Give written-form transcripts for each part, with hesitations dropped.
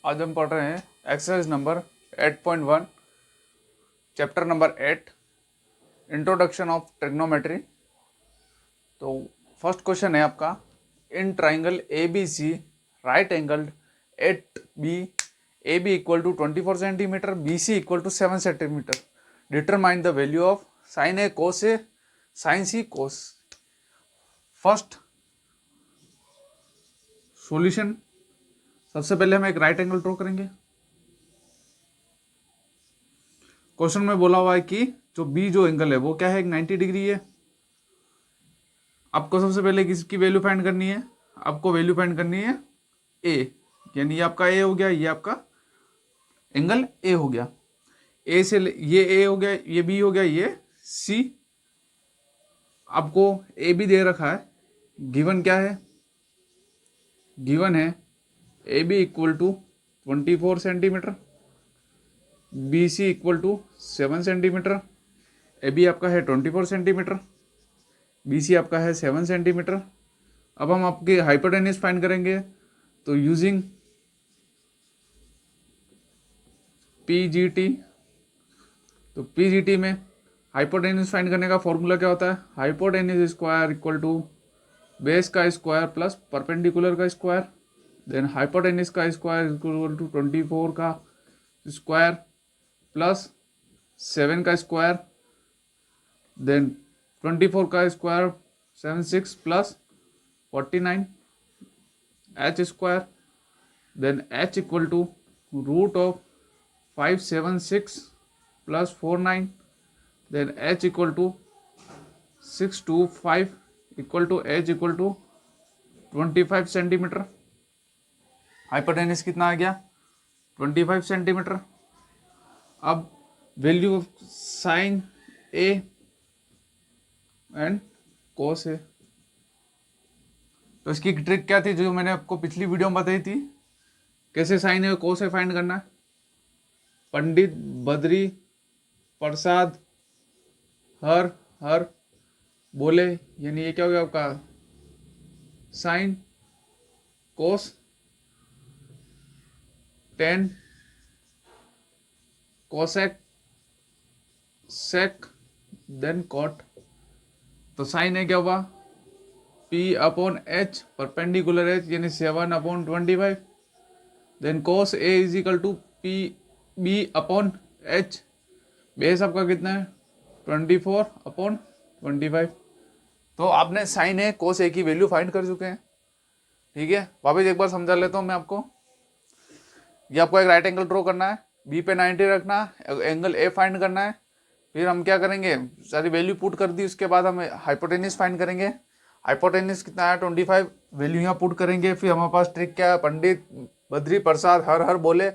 आज हम पढ़ रहे हैं exercise number 8.1 chapter number 8 introduction of trigonometry. तो फर्स्ट क्वेश्चन है आपका, in triangle A B C right angled at B A B equal to 24 centimetre B C equal to 7 centimetre determine the value of sine A cos A sine C cos. First solution, सबसे पहले हम एक right angle draw करेंगे। Question में बोला हुआ है कि जो एंगल है वो क्या है, 90 डिग्री है। आपको सबसे पहले किसकी वैल्यू फाइंड करनी है, आपको वैल्यू फाइंड करनी है ए, यानी ये आपका ए हो गया, ये आपका एंगल ए हो गया। ए से ये ए हो गया, ये बी हो गया, ये सी। आपको ए बी दे रखा है, गिवन क्या है, गिवन है A B equal to 24 centimetre B C equal to 7 centimetre. A B आपका है 24 सेंटीमीटर, बी सी आपका है 7 सेंटीमीटर। अब हम आपके हाइपोटेन्यूज फाइंड करेंगे, तो यूजिंग पी जी टी, तो पी जी टी में हाइपोटेन्यूज फाइंड करने का फॉर्मूला क्या होता है, hypotenuse square equal to base का स्क्वायर प्लस परपेंडिकुलर का स्क्वायर, देन हाइपोटेन्यूज का स्क्वायर इक्वल टू 24 का स्क्वायर प्लस 7 का स्क्वायर, देन 24 का square 76 plus 49 H square, then H equal to root of 576 plus 49, then H equal to 625 equal to H equal to 25 centimetre. Hypotenuse कितना आ गया, 25 centimetre. अब value of sine A and cos A, तो इसकी trick क्या थी जो मैंने आपको पिछली वीडियो में बताई थी, कैसे sign A cos A find करना है। पंडित बद्री प्रसाद हर हर बोले, यानी ये क्या हो गया आपका sine cos 10 cosec sec then cot. तो साइन ए क्या हुआ, P upon H perpendicular H यानी 7/25, then cos A is equal to P B upon H, base आपका कितना है 24/25। तो आपने साइन ए कोस ए की वैल्यू फाइंड कर चुके हैं। ठीक है, वापस एक बार समझा लेता हूँ मैं आपको। ये आपको एक राइट एंगल ड्रॉ करना है, बी पे 90 रखना, एंगल ए फाइंड करना है। फिर हम क्या करेंगे, सारी वैल्यू पुट कर दी, उसके बाद हम हाइपोटेन्यूज फाइंड करेंगे। हाइपोटेन्यूज कितना है 25, वैल्यू यहाँ पुट करेंगे। फिर हमारे पास ट्रिक क्या है, पंडित बद्री प्रसाद हर हर बोले,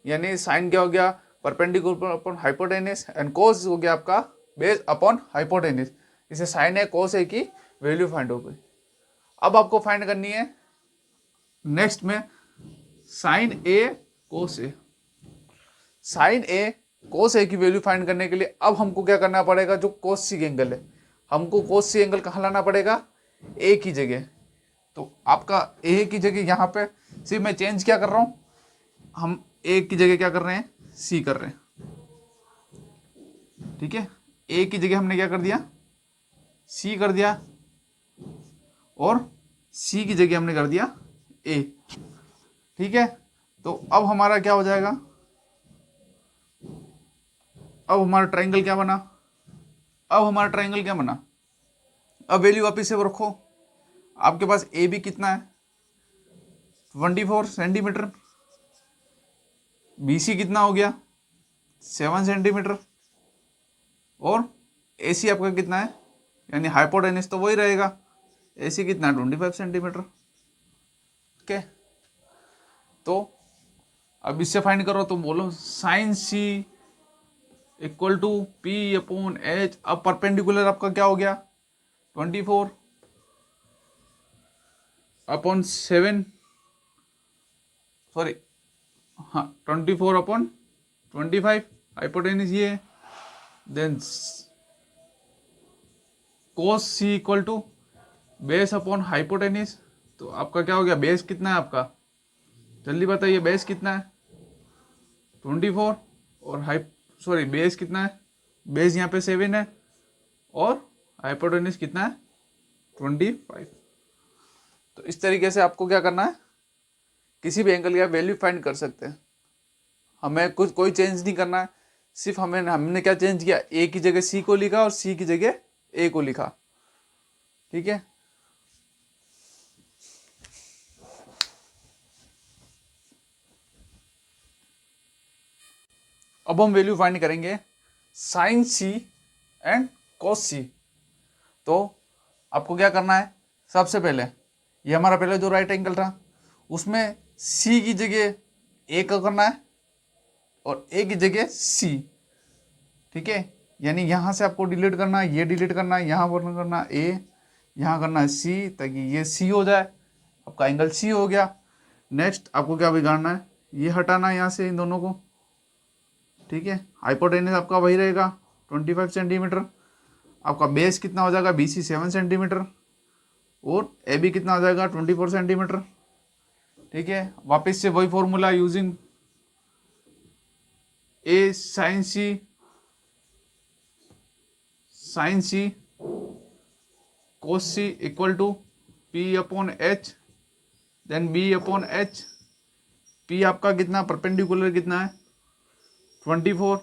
यानी साइन क्या हो गया perpendicular upon hypotenuse and cos हो गया आपका बेस अपॉन हाइपोटेन्यूज। इसे साइन ए कोस ए की वैल्यू फाइंड हो गई। अब आपको फाइंड करनी है नेक्स्ट में sign A cos A. Sign A cos A की वैल्यू फाइंड करने के लिए अब हमको क्या करना पड़ेगा, जो कोस सी एंगल है, हमको कोस सी एंगल कहाँ लाना पड़ेगा, ए की जगह। तो आपका ए की जगह यहाँ पे सिर्फ मैं चेंज क्या कर रहा हूँ, हम ए की जगह क्या कर रहे हैं, सी कर रहे हैं। ठीक है, ए की जगह हमने क्या कर दिया, सी कर दिया, और सी की जगह हमने कर दिया ए। ठीक है, तो अब हमारा क्या हो जाएगा, अब हमारा ट्रायंगल क्या बना, अब हमारा ट्रायंगल क्या बना। अब वैल्यू वापिस से रखो, आपके पास ए बी कितना है 24 सेंटीमीटर, बी सी कितना हो गया 7 सेंटीमीटर, और ए सी आपका कितना है, यानी हाइपोटेन्यूज तो वही रहेगा, ए सी कितना है 25 सेंटीमीटर। ओके, तो अब इससे फाइंड करो, तो बोलो sine C equal to P upon H. अब परपेंडिकुलर आपका क्या हो गया 24 अपॉन 7, सॉरी हाँ 24 अपॉन 25, हाइपोटेन्यूज ये, then cos C equal to base upon hypotenuse. तो आपका क्या हो गया, बेस कितना है आपका, जल्दी बताइए बेस कितना है, 24 और बेस कितना है, बेस यहाँ पे 7 है और हाइपोटेन्यूज कितना है 25। तो इस तरीके से आपको क्या करना है, किसी भी एंगल का वैल्यू फाइंड कर सकते हैं। हमें कुछ कोई चेंज नहीं करना है, सिर्फ हमने क्या चेंज किया, ए की जगह सी को लिखा और सी की जगह ए को लिखा। ठीक है, अब हम वैल्यू फाइंड करेंगे साइन सी एंड कॉस सी। तो आपको क्या करना है, सबसे पहले ये हमारा पहले जो राइट एंगल था उसमें सी की जगह ए का करना है और ए की जगह सी। ठीक है, यानी यहाँ से आपको डिलीट करना है, ये डिलीट करना है, यहाँ पर करना है ए, यहाँ करना है सी, ताकि ये सी हो जाए, आपका एंगल सी हो गया। नेक्स्ट आपको क्या बिगाड़ना है, ये हटाना है यहाँ से इन दोनों को। ठीक है, हाइपोटेन्यूज आपका वही रहेगा 25 सेंटीमीटर। आपका बेस कितना हो जाएगा, बी सी 7 सेंटीमीटर और ए बी कितना हो जाएगा 24 सेंटीमीटर। ठीक है, वापस से वही formula using A sine C cos C equal to P upon H, then B upon H. P आपका कितना, परपेंडिकुलर कितना है 24,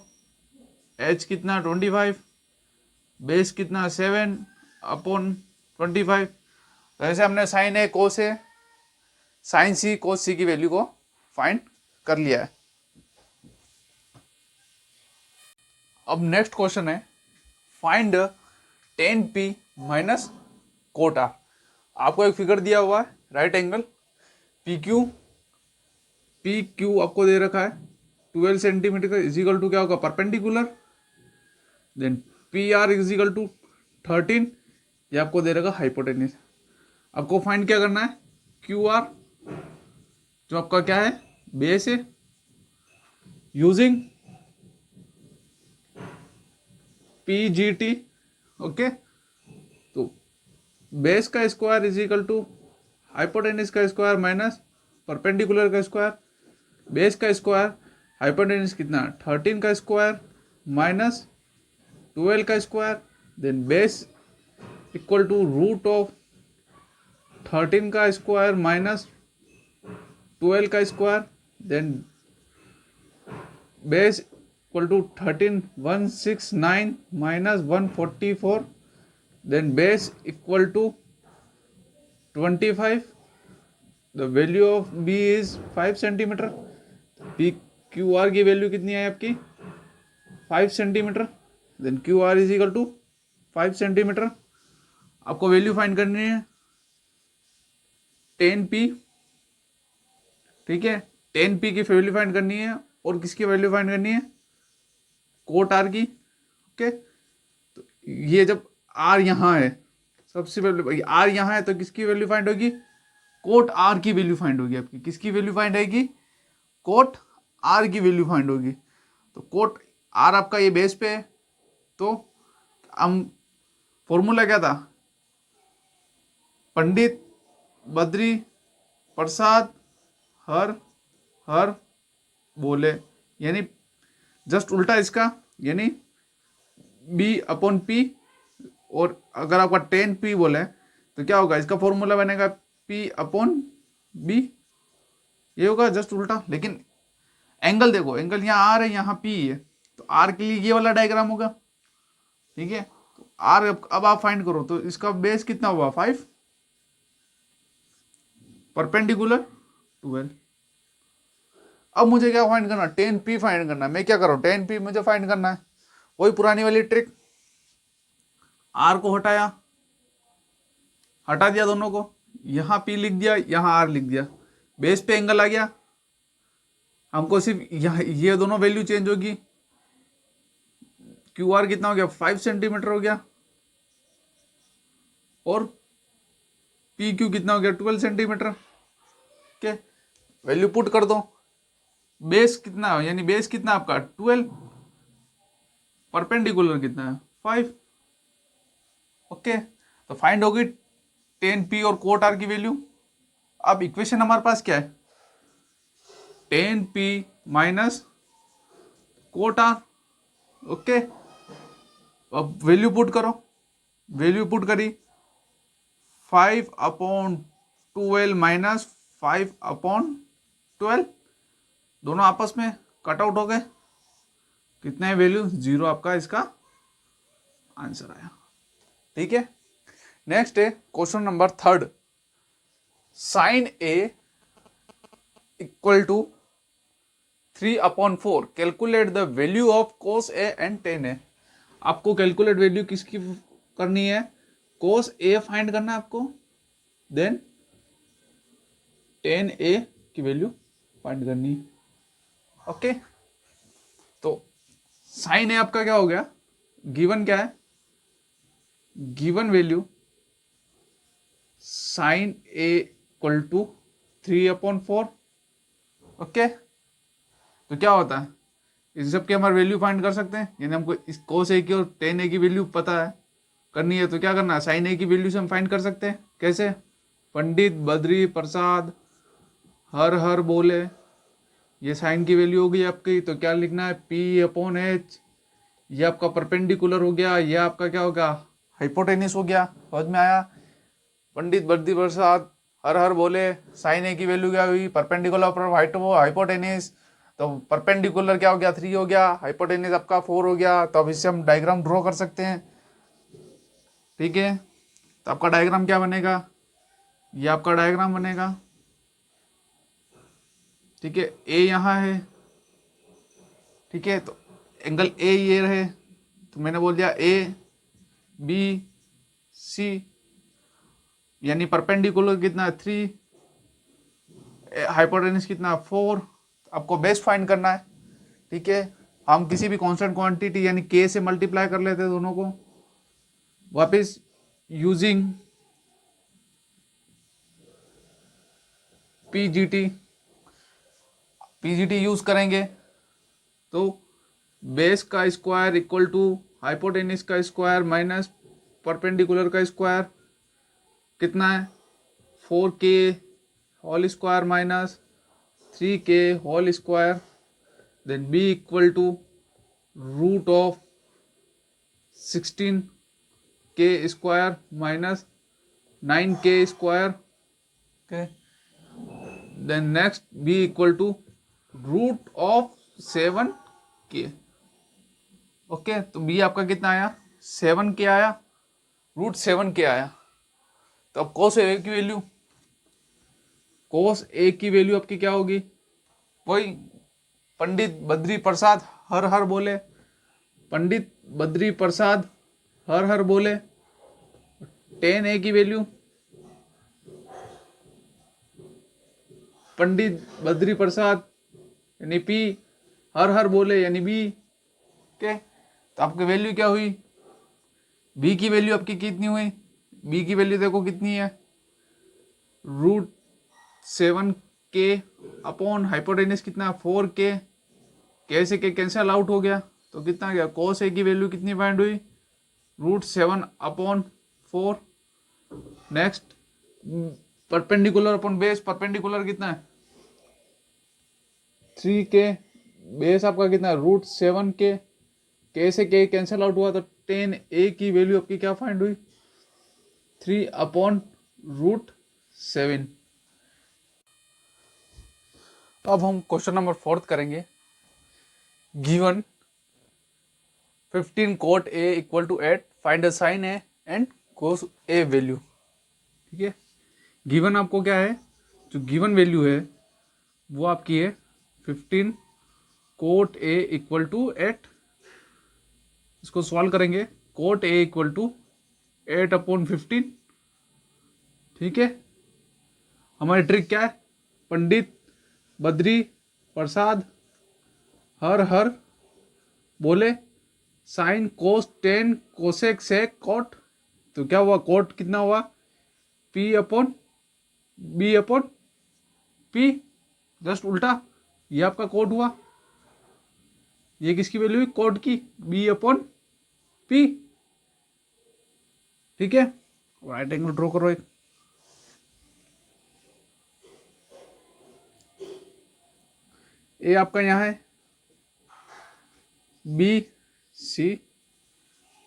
एच कितना 25, बेस कितना 7 अपॉन 25। तो ऐसे हमने sign A cos A sine C cos सी की वैल्यू को फाइंड कर लिया है। अब नेक्स्ट क्वेश्चन है find tan P minus cot R. आपको एक फिगर दिया हुआ है राइट एंगल पी क्यू आपको दे रखा है 12 सेंटीमीटर का, इजिकल टू क्या होगा perpendicular, then P R equal to 13, ये आपको दे रखा हाइपोटेन्यूज। आपको फाइंड क्या करना है, क्यू आर जो आपका क्या है बेस है, using P G T. Okay, तो बेस का square is equal to hypotenuse का स्क्वायर माइनस परपेंडिकुलर का स्क्वायर। बेस का स्क्वायर हाइपोटेन्यूज कितना 13 का स्क्वायर माइनस 12 का square, then base equal to root of 13 का स्क्वायर माइनस 12 का square, then base equal to 13 169 minus 144, then base equal to 25। The value of B is 5 centimetre. P Q R की value कितनी है आपकी 5 centimetre, then Q R is equal to 5 centimetre. आपको value find करनी है 10p। ठीक है, 10p की वैल्यू फाइंड करनी है और किसकी वैल्यू फाइंड करनी है कोट आर की। ओके, तो ये जब आर यहाँ है, सबसे पहले आर यहाँ है तो किसकी वैल्यू फाइंड होगी, कोट आर की वैल्यू फाइंड होगी आपकी। किसकी वैल्यू फाइंड आएगी, कोट आर की वैल्यू फाइंड होगी। तो कोट आर आपका ये बेस पे है, तो हम फॉर्मूला क्या था, पंडित बद्री प्रसाद हर हर बोले, यानी जस्ट उल्टा इसका, यानी बी अपॉन पी। और अगर आपका 10p बोले तो क्या होगा, इसका फॉर्मूला बनेगा p अपॉन बी, ये होगा जस्ट उल्टा। लेकिन एंगल देखो, एंगल यहाँ आर है यहाँ p है, तो आर के लिए ये वाला डायग्राम होगा। ठीक है, तो आर अब आप फाइंड करो, तो इसका बेस कितना हुआ 5, परपेंडिकुलर 12। अब मुझे क्या फाइंड करना, 10p फाइंड करना है। मैं क्या कर रहा हूँ, 10p मुझे फाइंड करना है, वही पुरानी वाली ट्रिक, आर को हटा दिया दोनों को, यहाँ p लिख दिया, यहाँ r लिख दिया, बेस पे एंगल आ गया। हमको सिर्फ यहाँ ये दोनों वैल्यू चेंज होगी, क्यू आर कितना हो गया 5 सेंटीमीटर हो गया और पी क्यू कितना हो गया 12 सेंटीमीटर। ओके, वैल्यू पुट कर दो, बेस कितना है, यानी बेस कितना आपका 12, परपेंडिकुलर कितना है 5। ओके, तो फाइंड होगी 10p और कोट आर की वैल्यू। अब इक्वेशन हमारे पास क्या है, 10p minus cot R. Okay, अब वैल्यू पुट करो, वैल्यू पुट करी 5/12 माइनस 5/12, दोनों आपस में कट आउट हो गए। कितना है वैल्यू? 0 आपका इसका आंसर आया। ठीक है, नेक्स्ट है question number 3। Sine A equal to 3/4, calculate the value of cos A and tan A. आपको कैलकुलेट वैल्यू किसकी करनी है? कोस ए फाइंड करना है आपको, देन टेन ए की वैल्यू फाइंड करनी है। ओके, तो साइन ए आपका क्या हो गया? गिवन क्या है? Given value sine A equal to 3/4। Okay, तो क्या होता है, इस सब के हमारे वैल्यू फाइंड कर सकते हैं। यानी हमको इस कोस ए की और टेन ए की वैल्यू पता है, करनी है, तो क्या करना है? साइन ए की वैल्यू से हम फाइंड कर सकते हैं। कैसे? पंडित बद्री प्रसाद हर हर बोले, ये साइन की वैल्यू होगी आपकी, तो क्या लिखना है? P/H। ये आपका परपेंडिकुलर हो गया, ये आपका क्या हो गया? हाइपोटेनिस हो गया। समझ में आया? पंडित बद्री प्रसाद हर हर बोले, साइन ए की वैल्यू क्या हुई? परपेंडिकुलर पर हाइपोटेनिस, तो परपेंडिकुलर क्या हो गया? 3 हो गया, हाइपोटेनिस आपका 4 हो गया। तो अब इससे हम डायग्राम ड्रॉ कर सकते हैं। ठीक है, तो आपका डायग्राम क्या बनेगा? ये आपका डायग्राम बनेगा। ठीक है, ए यहाँ है। ठीक है, तो एंगल ए ये रहे, तो मैंने बोल दिया ए बी सी, यानी परपेंडिकुलर कितना है? 3, हाइपोटेनस कितना? 4। आपको बेस फाइंड करना है। ठीक है, हम किसी भी कांस्टेंट क्वांटिटी यानी के से मल्टीप्लाई कर लेते हैं दोनों को, वापस यूजिंग पीजीटी, पीजीटी यूज करेंगे। तो बेस का स्क्वायर इक्वल टू हाइपोटेनिस का स्क्वायर माइनस परपेंडिकुलर का स्क्वायर, कितना है? 4k whole square minus 3k whole square, then b equal to root of 16k square minus 9k square. Okay, then next b equal to root of 7k। Okay, तो b आपका कितना आया? 7k आया, root 7k आया। तो अब कोस A की value, cos A की वैल्यू आपकी क्या होगी? वही पंडित बद्री प्रसाद हर हर बोले, पंडित बद्री प्रसाद हर हर बोले, टेन ए की वैल्यू पंडित बद्री प्रसाद यानी पी हर हर बोले यानी बी। ओके, तो आपकी वैल्यू क्या हुई? बी की वैल्यू आपकी कितनी हुई? बी की वैल्यू देखो कितनी है? रूट 7k अपॉन हाइपोटेनस कितना? 4k, के से के कैंसिल आउट हो गया, तो कितना गया? कोस ए की वैल्यू कितनी फाइंड हुई? Root 7/4। Next perpendicular upon base, perpendicular कितना है? 3k, बेस आपका कितना है? रूट 7k, के से के कैंसिल आउट हुआ, तो 10a की वैल्यू आपकी क्या फाइंड हुई? 3/√7। तो अब हम क्वेश्चन नंबर 4 करेंगे। गिवन 15 cot a equal to 8, find the sine A and cos A value. ठीक है, गिवन आपको क्या है? जो गिवन वैल्यू है वो आपकी है 15 cot a इक्वल टू 8। इसको सॉल्व करेंगे, cot a इक्वल टू 8/15। ठीक है, हमारी ट्रिक क्या है? पंडित बद्री प्रसाद हर हर बोले, sine cos 10 cosec sec cot, तो क्या हुआ? कॉट कितना हुआ? P/B/P, जस्ट उल्टा, ये आपका कोट हुआ। ये किसकी वैल्यू हुई? कोट की, B/P। ठीक है, राइट एंगल ड्रॉ करो एक। ए आपका यहाँ है, बी सी,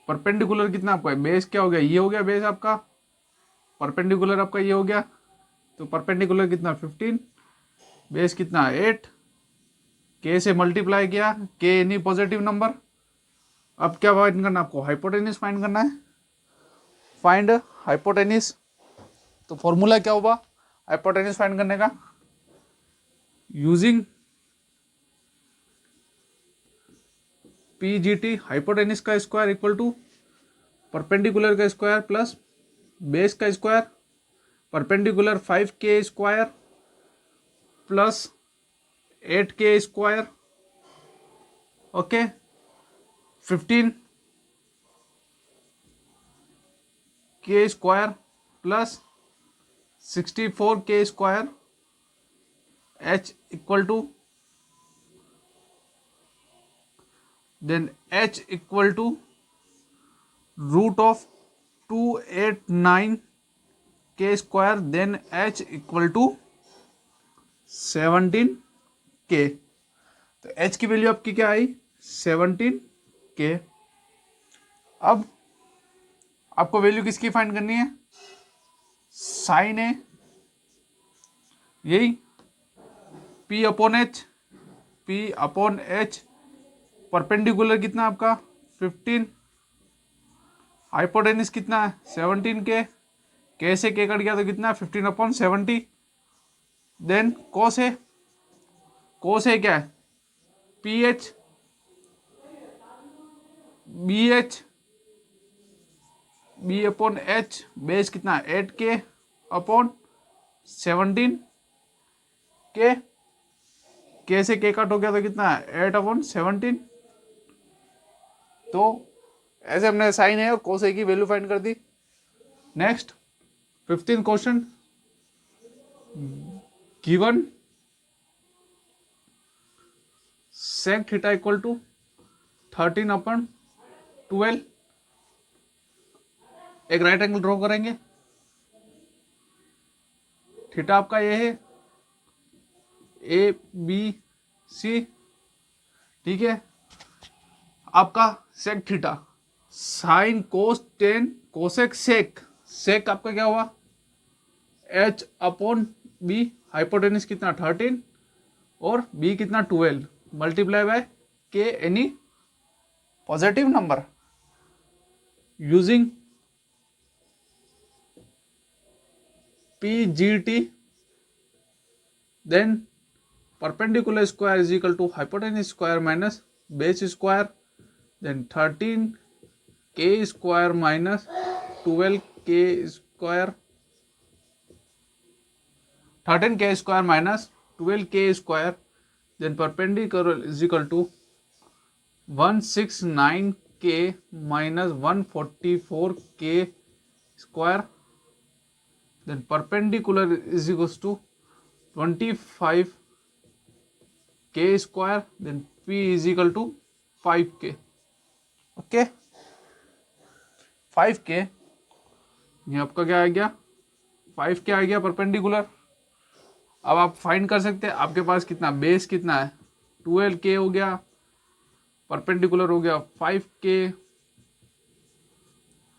परपेंडिकुलर कितना आपका है, बेस क्या हो गया, ये हो गया बेस आपका, परपेंडिकुलर आपका ये हो गया, तो परपेंडिकुलर कितना 15, बेस कितना 8, के से मल्टीप्लाई किया, के एनी पॉजिटिव नंबर। अब क्या फाइंड करना है आपको, हाइपोटेनिस फाइंड करना है, फाइंड हाइपोटेनिस। तो फॉर्मूला क्या होगा हाइपोटेनिस फाइंड करने का, यूजिंग पीजीटी, हाइपोटेनिस का स्क्वायर इक्वल टू परपेंडिकुलर का स्क्वायर प्लस बेस का square, perpendicular 5k square plus 8k square, okay, 15k square plus 64k square, h equal to, then h equal to root of 289k square, then h equal to 17k। तो h की value आपकी क्या आई 17k। अब आपको value किसकी find करनी है, sign ए, यही p upon H, p upon H, perpendicular कितना आपका 15, हाइपोटेनिस कितना है 17k, के से के कट गया तो कितना 15 upon 70, then cos A, cos A क्या है P H, B H, B upon H, base कितना 8k अपॉन 17k, के से के कट हो गया तो कितना है 8 अपॉन 17। तो ऐसे हमने साइन है और कोस ए की वैल्यू फाइंड कर दी। Next 15th question, given sec theta equal to 13 upon 12, एक राइट एंगल ड्रॉ करेंगे, थीटा आपका ये है ए बी सी, ठीक है, आपका sec theta, sine cos tan cosec sec, sec आपका क्या हुआ h अपॉन बी, हाइपोटेनिस कितना 13 और b कितना 12, multiply by K any positive number, using PGT, then perpendicular square is equal to hypotenuse square minus base square, then 13k square minus 12k square, 13k square minus 12k square, then perpendicular is equal to 169k minus 144k square, then perpendicular is equal to 25k square, then p is equal to 5k, okay 5k, ये आपका क्या आ गया 5k आ गया perpendicular. अब आप find कर सकते हैं आपके पास कितना बेस कितना है 12k हो गया, परपेंडिकुलर हो गया 5k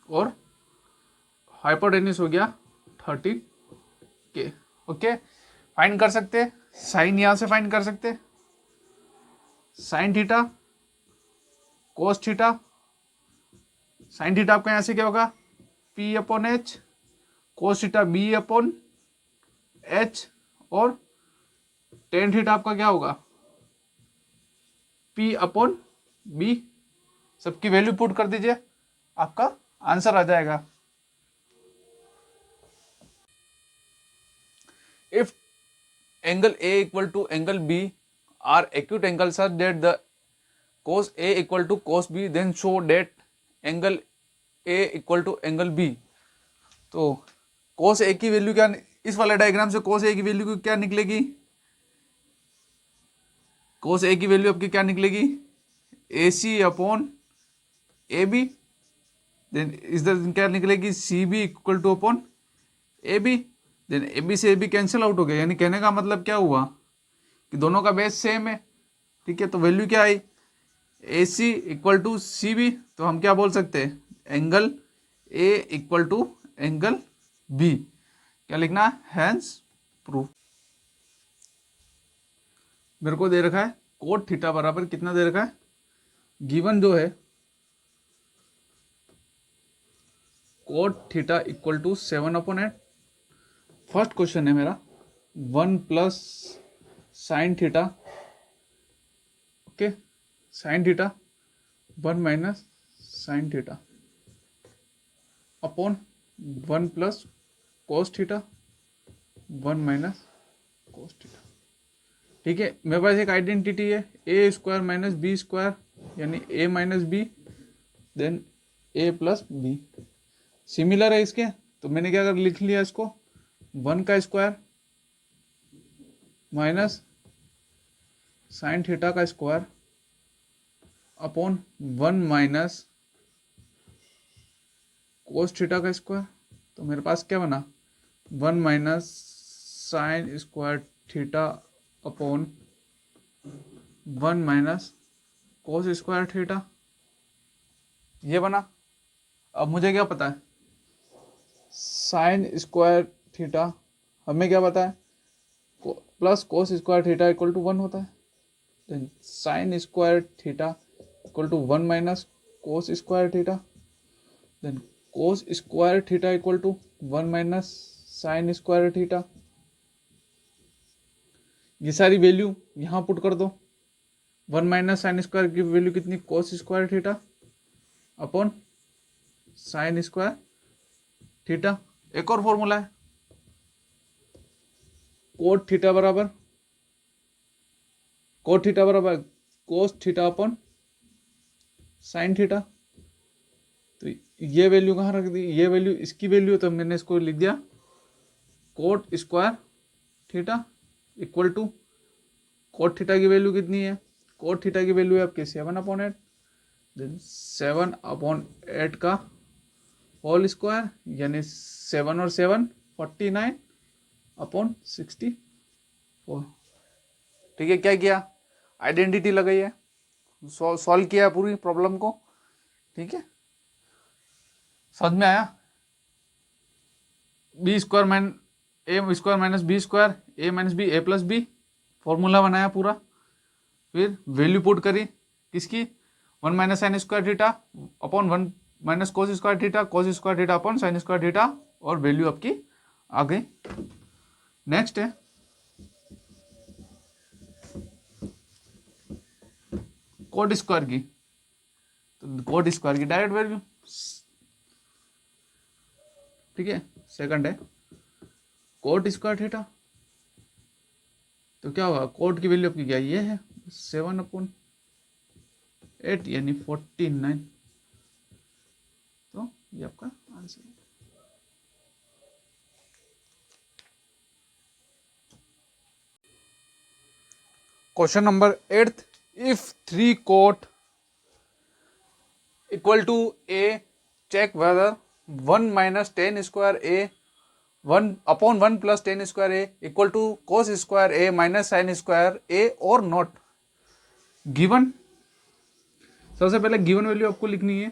और हाइपोटेनिस हो गया 13k, ओके फाइंड कर सकते हैं, साइन यहां से फाइंड कर सकते हैं, sine theta cos theta, sine theta आपका यहां से क्या होगा p upon H, cos theta b upon H, और टेन थीटा आपका क्या होगा p अपॉन b, सबकी वैल्यू पुट कर दीजिए आपका आंसर आ जाएगा। If angle a equal to angle b are acute angle such that the cos a equal to cos b, then show that angle a equal to angle b। तो cos a की value क्या, इस वाले diagram से cos a की value क्या निकलेगी, cos a की वैल्यू आपकी क्या निकलेगी AC अपॉन AB, देन इधर क्या निकलेगी CB equal to upon AB, देन AB से AB कैंसिल आउट हो गया, यानी कहने का मतलब क्या हुआ कि दोनों का बेस सेम है, ठीक है। तो वैल्यू क्या आई A C equal to C B, तो हम क्या बोल सकते हैं, angle A equal to angle B, क्या लिखना है, हैंस प्रूफ। मेरे को दे रखा है कोट थीटा बराबर कितना दे रखा है, गिवन जो है cot theta equal to 7/8। First question है मेरा 1 plus sine theta, okay, sine theta 1 minus sine theta upon 1 plus cos theta 1 minus cos theta. ठीक है, मेरे पास एक आइडेंटिटी है A square minus B square, यानी A minus B then A plus B, similar है इसके, तो मैंने क्या कर लिख लिया इसको 1 का स्क्वायर माइनस साइन थीटा का square upon 1 minus cos theta का स्क्वायर। तो मेरे पास क्या बना 1 minus sine square theta upon 1 minus cos square theta, ये बना। अब मुझे क्या पता है, साइन स्क्वायर थीटा हमें क्या पता है, plus cos square theta equal to 1 होता है, then sine square theta equal to 1 minus cos square theta, then cos square theta equal to 1 minus sine square theta. ये सारी वैल्यू यहाँ पुट कर दो, 1 माइनस साइन स्क्वायर की value कितनी, cos square theta upon sine square theta. एक और formula है कोट थीटा बराबर cos theta upon sine theta. तो ये वैल्यू कहाँ रख दी, ये वैल्यू इसकी वैल्यू, तो मैंने इसको लिख दिया cot square theta equal to cot theta की वैल्यू कितनी है, कोट थीटा की वैल्यू है आपकी 7/8, देन 7/8 का होल स्क्वायर, यानी 7 और 7 49/64। ठीक है, क्या किया, आइडेंटिटी लगाई है, सॉल्व किया है पूरी प्रॉब्लम को। ठीक है, समझ में आया, B square A square minus B square A minus B A plus B, formula बनाया पूरा, फिर वैल्यू पुट करी किसकी, 1 minus sine square theta upon 1 minus cos square theta upon sine square theta, और वैल्यू आपकी आ गई। नेक्स्ट है coat square की, तो कोट स्क्वायर की डायरेक्ट वैल्यू। ठीक है, सेकंड है कोट स्क्वायर थीटा, तो क्या होगा, कोट की वैल्यू आपकी क्या, ये है 7/8 यानी 49, तो ये आपका आंसर है। Question number 8, if 3 cot equal to A, check whether 1 minus tan square A 1 upon 1 plus tan square A equal to cos square A minus sine square A or not given. सबसे पहले given value आपको लिखनी है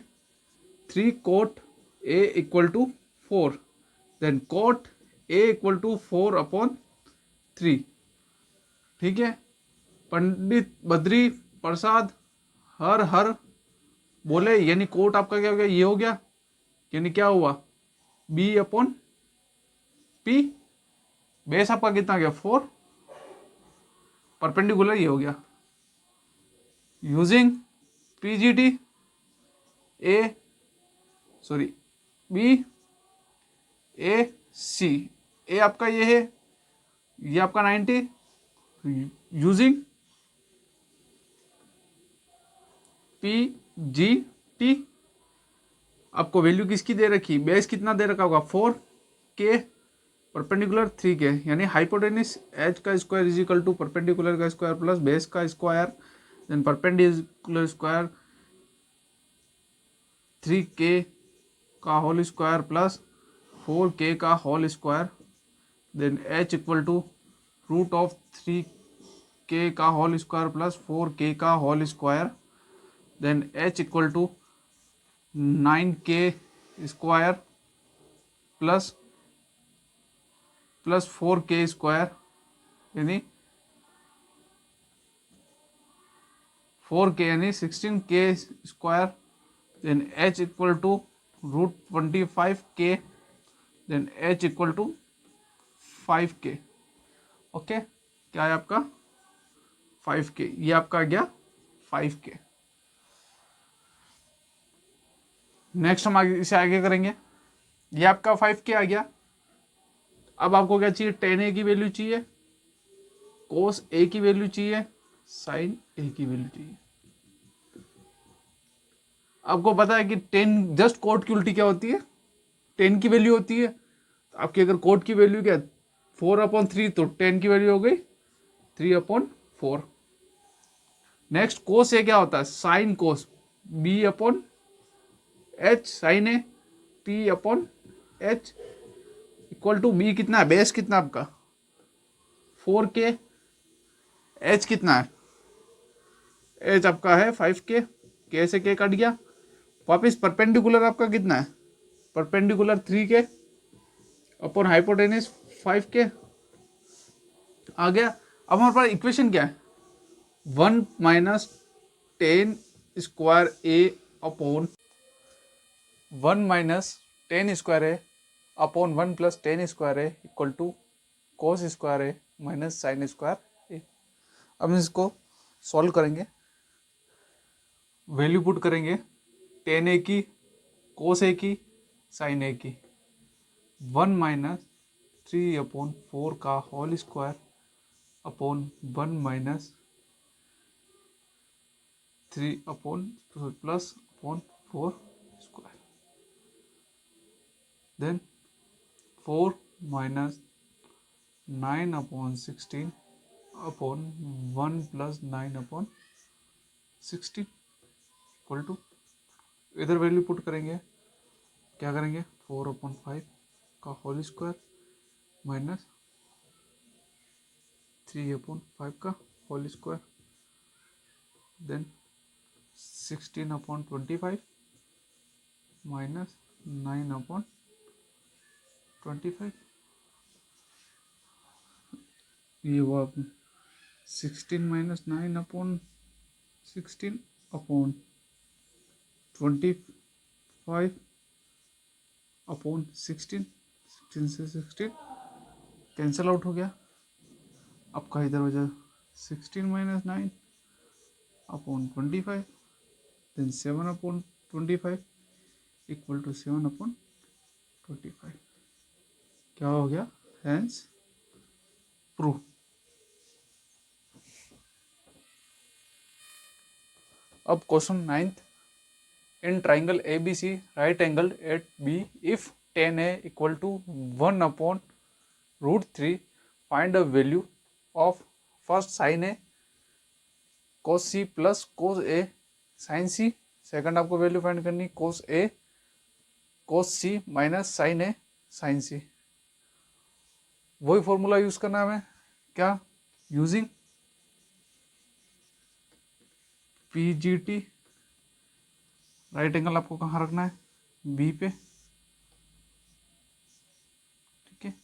3 cot A equal to 4, then cot A equal to 4 upon 3। ठीक है, पंडित बद्री प्रसाद हर हर बोले, यानी कोट आपका क्या हो गया, ये हो गया, यानी क्या हुआ बी अपॉन पी, बेस आपका कितना गया 4, परपेंडिकुलर ये हो गया, यूजिंग पीजीटी बी ए सी, ए आपका ये है, ये आपका 90, यूजिंग पी जी टी, आपको वैल्यू किसकी दे रखी, बेस कितना दे रखा होगा 4 के, परपेंडिकुलर 3 के, यानी हाइपोटेनिस एच का square is equal to perpendicular का स्क्वायर प्लस बेस का square, then perpendicular square 3k का होल स्क्वायर प्लस 4k का whole square, then h equal to root of 3k का होल स्क्वायर प्लस 4k का whole square, then h equal to 9k square plus 4k square, यानी 4k यानी 16k square, then h equal to √25k, then h equal to 5k। Okay, क्या है आपका 5k, ये आपका आ गया 5k। नेक्स्ट हम आगे इसे आगे करेंगे, ये आपका 5k आ गया। अब आपको क्या चाहिए, tan a की वैल्यू चाहिए, cos a की वैल्यू चाहिए, sin a की वैल्यू चाहिए। आपको पता है कि टेन जस्ट कोट की उल्टी क्या होती है, 10 की वैल्यू होती है। तो आपकी अगर कोट की वैल्यू क्या 4/3, तो 10 की वैल्यू हो गई 3/4। नेक्स्ट कोस ए क्या होता है, sine cos, b/h, sine A t/h equal to b कितना है, बेस कितना आपका 4k, h कितना है, h आपका है 5k, k से k कट गया, वापिस परपेंडिकुलर आपका कितना है, perpendicular 3k upon hypotenuse 5k आ गया। अब हमारे पास इक्वेशन क्या है, 1 minus 10 square A upon 1 minus 10 square A upon 1 plus 10 square A equal to cos square A minus sine square A. अब हम इसको सॉल्व करेंगे, वैल्यू पुट करेंगे, 10 ए की, कोस ए की, साइन ए की, 1 माइनस 3/4 का whole square upon 1 minus 3 upon plus upon 4 square, then 4 minus 9/16 upon 1 plus 9/16 equal to, इधर वैल्यू पुट करेंगे, क्या करेंगे 4/5 का होल स्क्वायर माइनस 3/5 का होल स्क्वायर, देन 16/25 माइनस 9/25, ये वो 16 माइनस 9/16 अपॉन 25/16, 16 से 16 कैंसिल आउट हो गया, आपका इधर हो जाए 16 माइनस 9/25, देन 7/25 इक्वल टू 7/25, क्या हो गया, हेंस प्रूफ। अब question 9th, in triangle A B C right angle at B if tan a equal to 1/√3 find the value of first sine A cos c plus cos a sine c, second आपको value find करनी cos a cos c minus sine a sine c। वही formula use करना है हमें, क्या, using PGT, right angle आपको कहाँ रखना है, बी पे, ठीक है,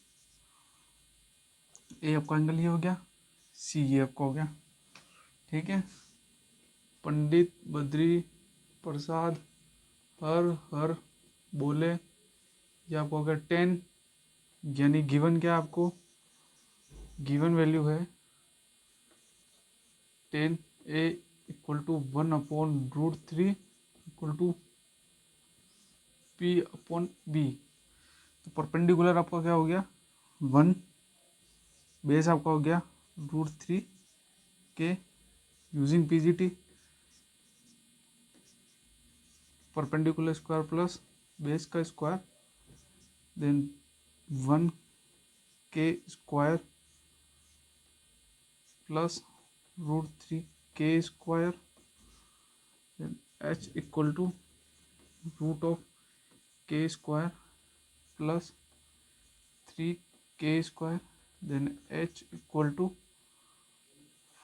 ए आपका एंगल ये हो गया, सी ये आपका हो गया, ठीक है। पंडित बद्री प्रसाद हर बोले, ये आपको हो गया 10, यानी गिवन क्या आपको, गिवन वैल्यू है 10 A equal to 1/√3 equal to P/B। तो परपेंडिकुलर आपका क्या हो गया 1, बेस आपका हो गया √3 के, using PGT, perpendicular square plus base का square, then 1k square plus √3k square, then h equal to √k square plus 3k square, then h equal to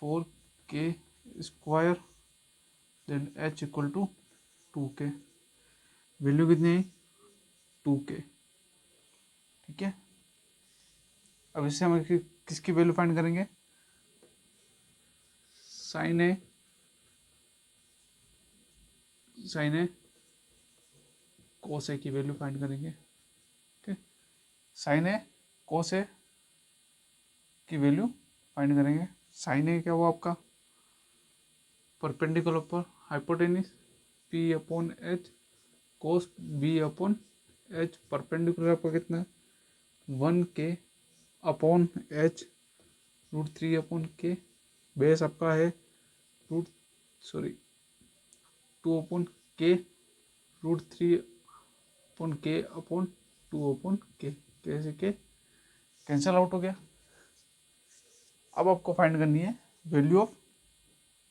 4k square then h equal to 2k, value कितनी आई 2k, ठीक है। अब इससे हम किसकी value find करेंगे, sine A cos A की वैल्यू फाइंड करेंगे, ठीक है। साइन ए कोस ए की वैल्यू फाइंड करेंगे। साइन ए क्या हुआ आपका, परपेंडिकुलर पर hypotenuse P upon H, cos B upon H, perpendicular आपका कितना 1k upon H √3 upon K, base आपका है 2 अपॉन के √3 अपॉन के अपॉन 2 अपॉन के, कैसे के कैंसिल आउट हो गया। अब आपको फाइंड करनी है वैल्यू ऑफ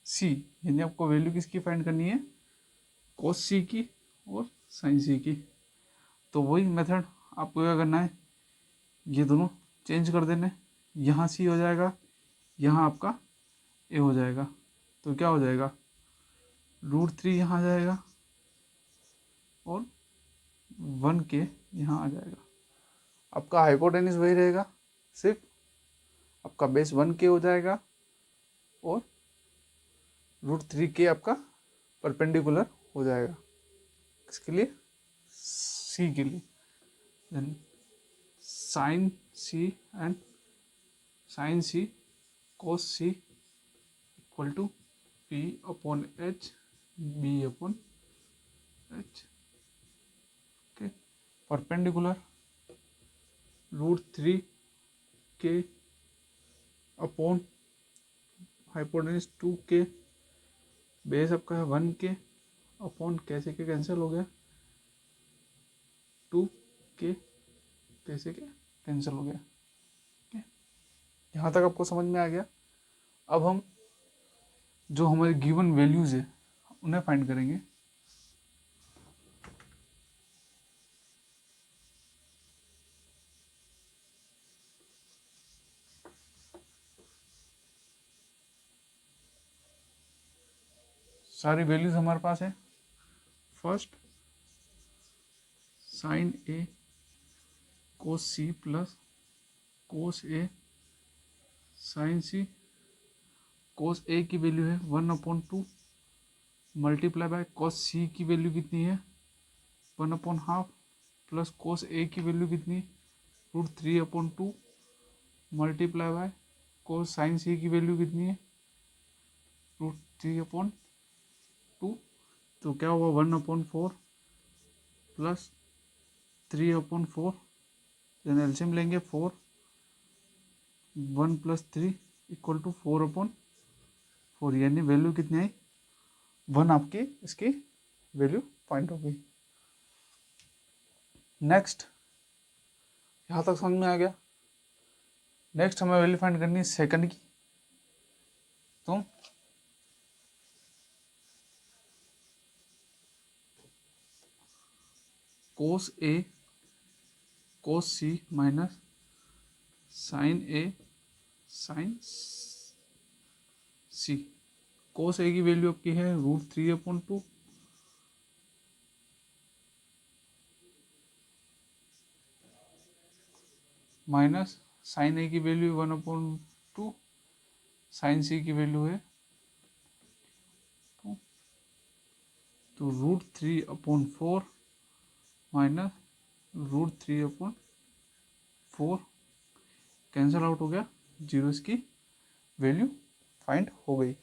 सी, यानी आपको वैल्यू किसकी फाइंड करनी है, कोस सी की और साइन सी की। तो वही मेथड आपको क्या करना है, ये दोनों चेंज कर देने, यहाँ सी हो जाएगा, यहाँ आपका ए हो जाएगा। तो क्या हो जाएगा √3 यहाँ आ जाएगा और 1k यहाँ आ जाएगा। आपका हाइपोटेनिस वही रहेगा, सिर्फ आपका बेस 1k हो जाएगा और √3k आपका परपेंडिकुलर हो जाएगा, किसके लिए, सी के लिए। Then sine C and sine C cos C equal to P upon H B upon H, okay. Perpendicular √3k upon hypotenuse 2k, base आपका है 1k अपॉन कैसे के कैंसिल हो गया 2k, कैसे के कैंसिल हो गया, ठीक है। यहाँ तक आपको समझ में आ गया। अब हम जो हमारे गिवन वैल्यूज है उन्हें फाइंड करेंगे। सारी वैल्यूज हमारे पास है। First sine A cos C plus cos A sine C, cos A की वैल्यू है 1/2 मल्टीप्लाई बाय कोस सी की वैल्यू कितनी है 1/2 प्लस कोस ए की वैल्यू कितनी √3/2 मल्टीप्लाई बाय कोस साइन सी की वैल्यू कितनी है √3/2। तो क्या हुआ 1/4 प्लस 3/4, देन एलसीएम लेंगे 4, 1 + 3 = 4/4, यानी वैल्यू कितनी आई 1 आपकी इसकी वैल्यू पॉइंट हो गई। नेक्स्ट यहाँ तक समझ में आ गया। नेक्स्ट हमें वैल्यू फाइंड करनी है सेकंड की। तो कोस ए कोस सी minus sign A sine C, cos A की वैल्यू आपकी है √3/2 माइनस साइन ए की वैल्यू 1/2, साइन सी की वैल्यू है 2, तो √3/4 माइनस √3/4 कैंसिल आउट हो गया, 0 इसकी वैल्यू फाइंड हो गई।